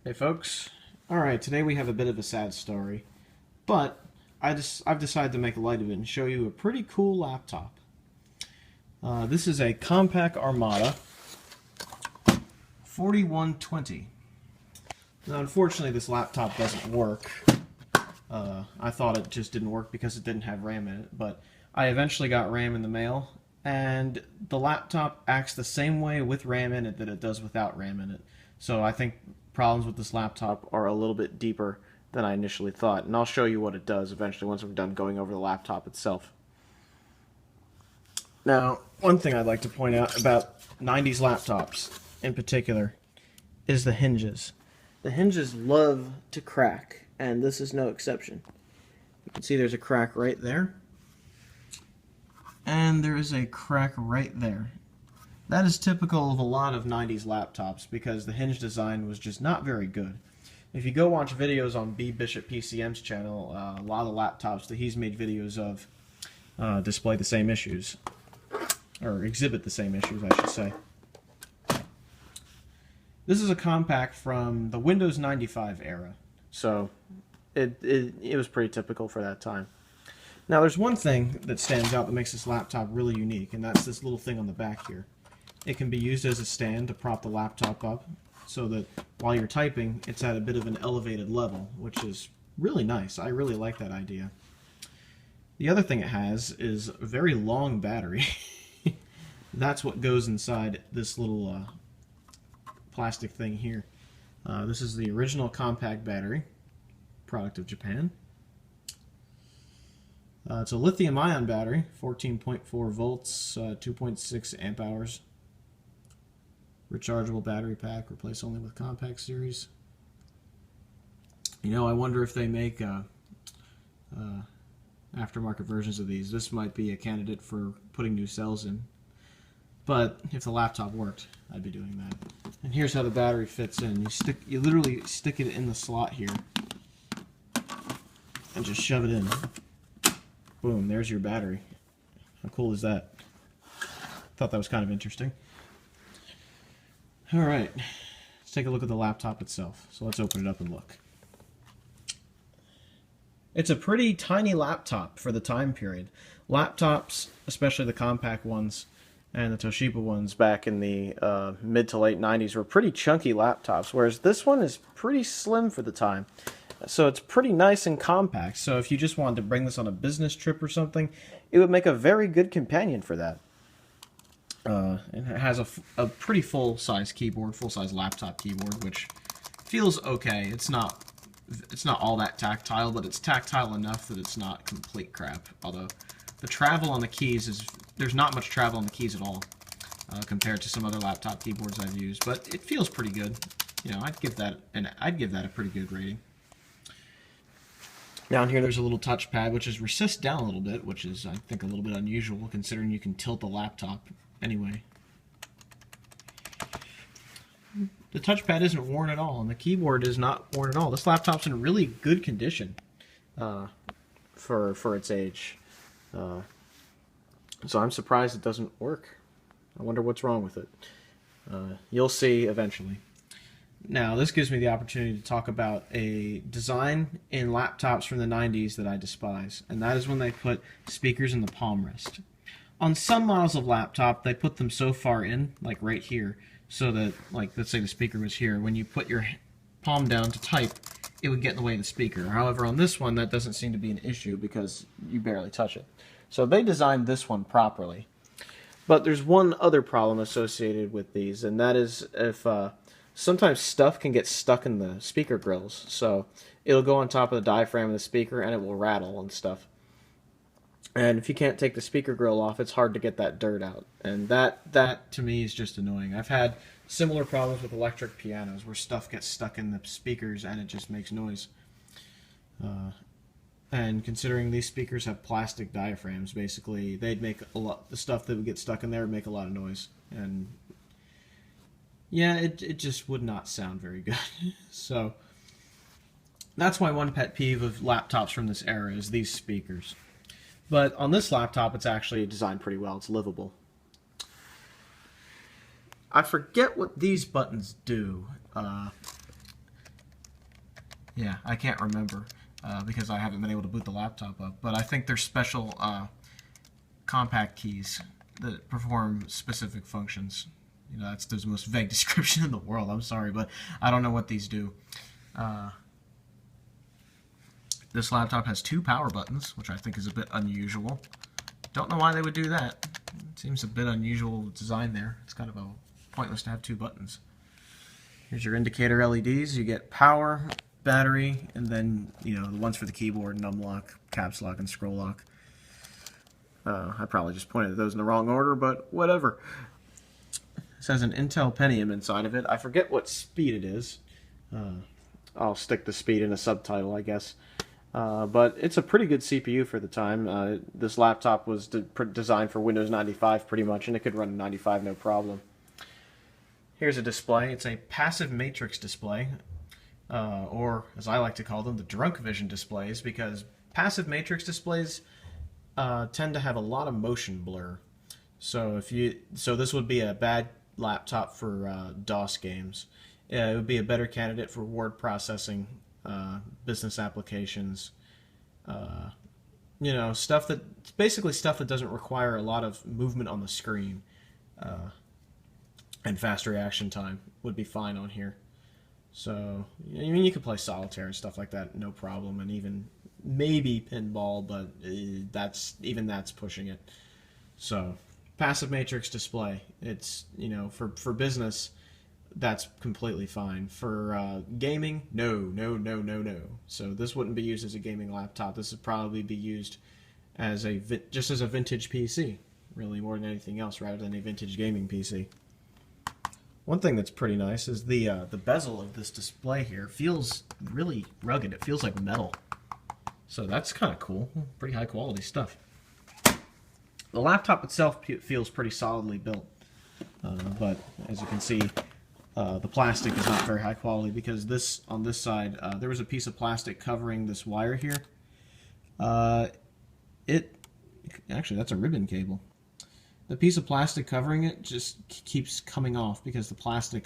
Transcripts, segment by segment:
Hey folks, alright, today we have a bit of a sad story, but I've decided to make light of it and show you a pretty cool laptop. This is a Compaq Armada 4120. Now unfortunately this laptop doesn't work. I thought it just didn't work because it didn't have RAM in it, but I eventually got RAM in the mail, and the laptop acts the same way with RAM in it that it does without RAM in it. So I think problems with this laptop are a little bit deeper than I initially thought, and I'll show you what it does eventually once we're done going over the laptop itself. Now, one thing I'd like to point out about 90s laptops in particular is the hinges. The hinges love to crack, and this is no exception. You can see there's a crack right there, and there is a crack right there. That is typical of a lot of 90s laptops because the hinge design was just not very good. If you go watch videos on B. Bishop PCM's channel, a lot of the laptops that he's made videos of display the same issues, or exhibit the same issues, I should say. This is a Compaq from the Windows 95 era, so it was pretty typical for that time. Now there's one thing that stands out that makes this laptop really unique, and that's this little thing on the back here. It can be used as a stand to prop the laptop up so that while you're typing, it's at a bit of an elevated level, which is really nice. I really like that idea. The other thing it has is a very long battery. That's what goes inside this little plastic thing here. This is the original Compaq battery, product of Japan. It's a lithium-ion battery, 14.4 volts, 2.6 amp hours. Rechargeable battery pack, replace only with Compaq series. You know, I wonder if they make aftermarket versions of these. This might be a candidate for putting new cells in. But if the laptop worked, I'd be doing that. And here's how the battery fits in. You literally stick it in the slot here and just shove it in. Boom, there's your battery. How cool is that? Thought that was kind of interesting. Alright, let's take a look at the laptop itself. So let's open it up and look. It's a pretty tiny laptop for the time period. Laptops, especially the Compaq ones and the Toshiba ones back in the mid to late 90s, were pretty chunky laptops, whereas this one is pretty slim for the time. So it's pretty nice and compact. So if you just wanted to bring this on a business trip or something, it would make a very good companion for that. It has a pretty full-size keyboard, full-size laptop keyboard, which feels okay. It's not all that tactile, but it's tactile enough that it's not complete crap. Although the travel on the keys there's not much travel on the keys at all compared to some other laptop keyboards I've used, but it feels pretty good. You know, I'd give that a pretty good rating. Down here there's a little touchpad, which is recessed down a little bit, which is, I think, a little bit unusual considering you can tilt the laptop anyway. The touchpad isn't worn at all, and the keyboard is not worn at all. This laptop's in really good condition for its age. So I'm surprised it doesn't work. I wonder what's wrong with it. You'll see eventually. Now, this gives me the opportunity to talk about a design in laptops from the 90s that I despise, and that is when they put speakers in the palm rest. On some models of laptop, they put them so far in, like right here, so that, like, let's say the speaker was here. When you put your palm down to type, it would get in the way of the speaker. However, on this one, that doesn't seem to be an issue because you barely touch it. So they designed this one properly. But there's one other problem associated with these, and that is if sometimes stuff can get stuck in the speaker grills. So it'll go on top of the diaphragm of the speaker and it will rattle and stuff. And if you can't take the speaker grill off, it's hard to get that dirt out. And that to me is just annoying. I've had similar problems with electric pianos where stuff gets stuck in the speakers and it just makes noise. And considering these speakers have plastic diaphragms, basically they'd make a lot. The stuff that would get stuck in there would make a lot of noise. And yeah, it just would not sound very good. So that's my one pet peeve of laptops from this era is these speakers. But on this laptop, it's actually designed pretty well. It's livable. I forget what these buttons do. Yeah, I can't remember because I haven't been able to boot the laptop up. But I think there's special Compaq keys that perform specific functions. You know, that's the most vague description in the world. I'm sorry, but I don't know what these do. This laptop has 2 power buttons, which I think is a bit unusual. Don't know why they would do that. It seems a bit unusual design there. It's kind of pointless to have 2 buttons. Here's your indicator LEDs. You get power, battery, and then, you know, the ones for the keyboard, num lock, caps lock, and scroll lock. I probably just pointed those in the wrong order, but whatever. This has an Intel Pentium inside of it. I forget what speed it is. I'll stick the speed in a subtitle, I guess. But it's a pretty good CPU for the time. This laptop was designed for Windows 95 pretty much, and it could run 95 no problem. Here's a display. It's a passive matrix display, or as I like to call them, the drunk vision displays, because passive matrix displays tend to have a lot of motion blur. So this would be a bad laptop for DOS games. It would be a better candidate for word processing, business applications, you know, basically stuff that doesn't require a lot of movement on the screen, and fast reaction time would be fine on here. So, I mean, you could play solitaire and stuff like that, no problem, and even maybe pinball, but that's pushing it. So, passive matrix display, it's, you know, for business, that's completely fine. For gaming, no. So this wouldn't be used as a gaming laptop. This would probably be used as just as a vintage PC, really, more than anything else, rather than a vintage gaming PC. One thing that's pretty nice is the bezel of this display here feels really rugged. It feels like metal. So that's kind of cool. Pretty high quality stuff. The laptop itself feels pretty solidly built, but as you can see, the plastic is not very high quality, because on this side there was a piece of plastic covering this wire here. Actually, that's a ribbon cable. The piece of plastic covering it just keeps coming off because the plastic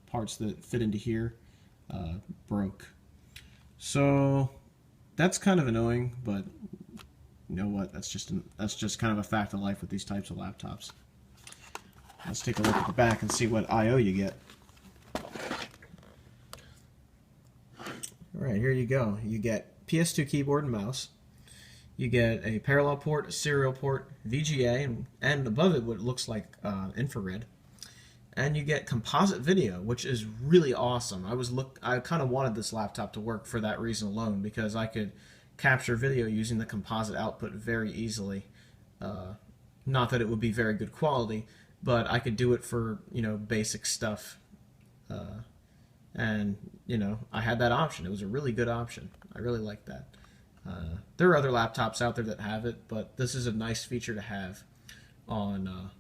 parts that fit into here broke. So that's kind of annoying, but you know what? That's just kind of a fact of life with these types of laptops. Let's take a look at the back and see what I/O you get. Alright, here you go. You get PS2 keyboard and mouse. You get a parallel port, a serial port, VGA, and above it what looks like infrared. And you get composite video, which is really awesome. I kind of wanted this laptop to work for that reason alone, because I could capture video using the composite output very easily. Not that it would be very good quality, but I could do it for, you know, basic stuff. And, you know, I had that option. It was a really good option. I really like that. There are other laptops out there that have it, but this is a nice feature to have on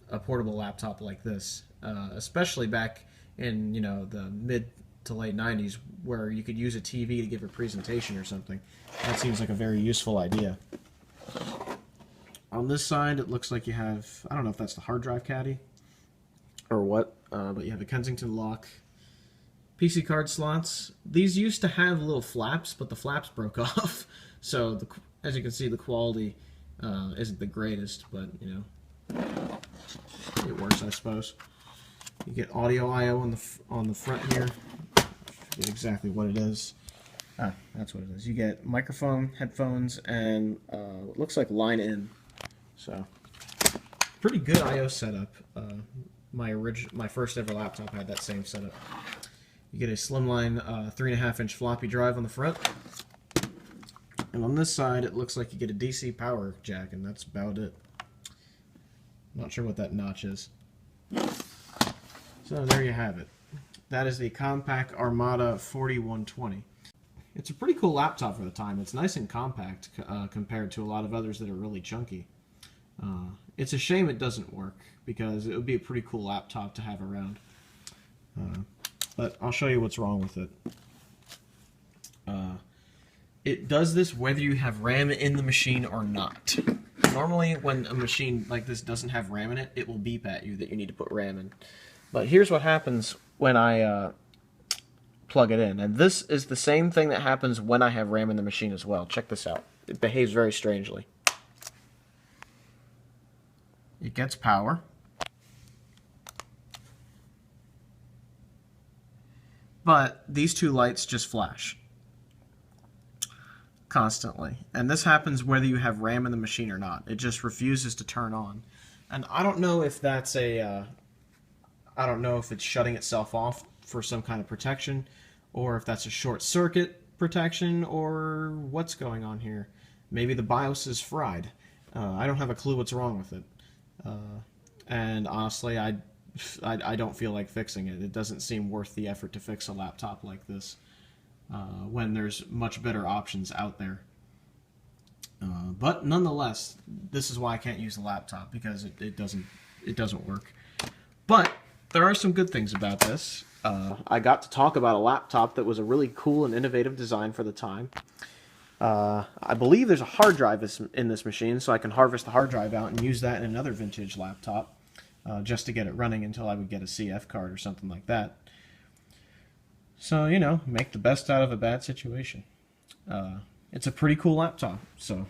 a portable laptop like this, especially back in, you know, the mid to late 90s, where you could use a TV to give a presentation or something. That seems like a very useful idea. On this side, it looks like you have, I don't know if that's the hard drive caddy or what, but you have a Kensington lock, PC card slots. These used to have little flaps, but the flaps broke off. So, as you can see, the quality isn't the greatest, but, you know, it works, I suppose. You get audio I/O on the front here. I forget exactly what it is. Ah, that's what it is. You get microphone, headphones, and what looks like line in. So, pretty good I/O setup. My first ever laptop had that same setup. You get a slimline 3.5-inch floppy drive on the front. And on this side, it looks like you get a DC power jack, and that's about it. Not sure what that notch is. So there you have it. That is the Compaq Armada 4120. It's a pretty cool laptop for the time. It's nice and compact compared to a lot of others that are really chunky. It's a shame it doesn't work, because it would be a pretty cool laptop to have around. But I'll show you what's wrong with it. It does this whether you have RAM in the machine or not. Normally, when a machine like this doesn't have RAM in it, it will beep at you that you need to put RAM in. But here's what happens when I plug it in. And this is the same thing that happens when I have RAM in the machine as well. Check this out. It behaves very strangely. It gets power. But these two lights just flash constantly. And this happens whether you have RAM in the machine or not. It just refuses to turn on. And I don't know if that's I don't know if it's shutting itself off for some kind of protection, or if that's a short circuit protection, or what's going on here. Maybe the BIOS is fried. I don't have a clue what's wrong with it. And honestly, I don't feel like fixing it. It doesn't seem worth the effort to fix a laptop like this when there's much better options out there. But nonetheless, this is why I can't use the laptop, because it doesn't work. But there are some good things about this. I got to talk about a laptop that was a really cool and innovative design for the time. I believe there's a hard drive in this machine, so I can harvest the hard drive out and use that in another vintage laptop just to get it running until I would get a CF card or something like that. So, you know, make the best out of a bad situation. It's a pretty cool laptop, so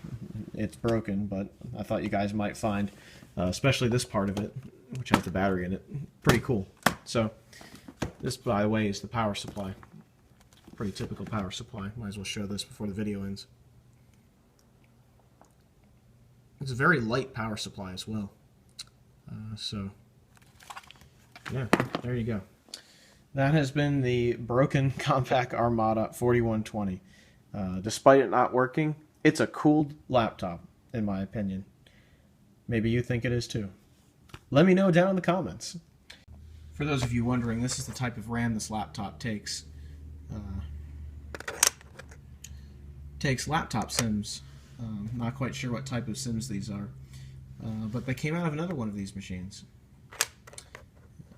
it's broken, but I thought you guys might find, especially this part of it, which has the battery in it, pretty cool. So this, by the way, is the power supply. Pretty typical power supply. Might as well show this before the video ends. It's a very light power supply as well. So, yeah, there you go. That has been the broken Compaq Armada 4120. Despite it not working, it's a cool laptop, in my opinion. Maybe you think it is too. Let me know down in the comments. For those of you wondering, this is the type of RAM this laptop takes. Takes laptop sims. Not quite sure what type of sims these are, but they came out of another one of these machines.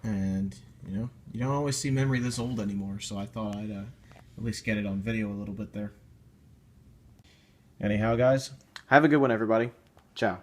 And you know, you don't always see memory this old anymore, so I thought I'd at least get it on video a little bit there. Anyhow, guys, have a good one, everybody. Ciao.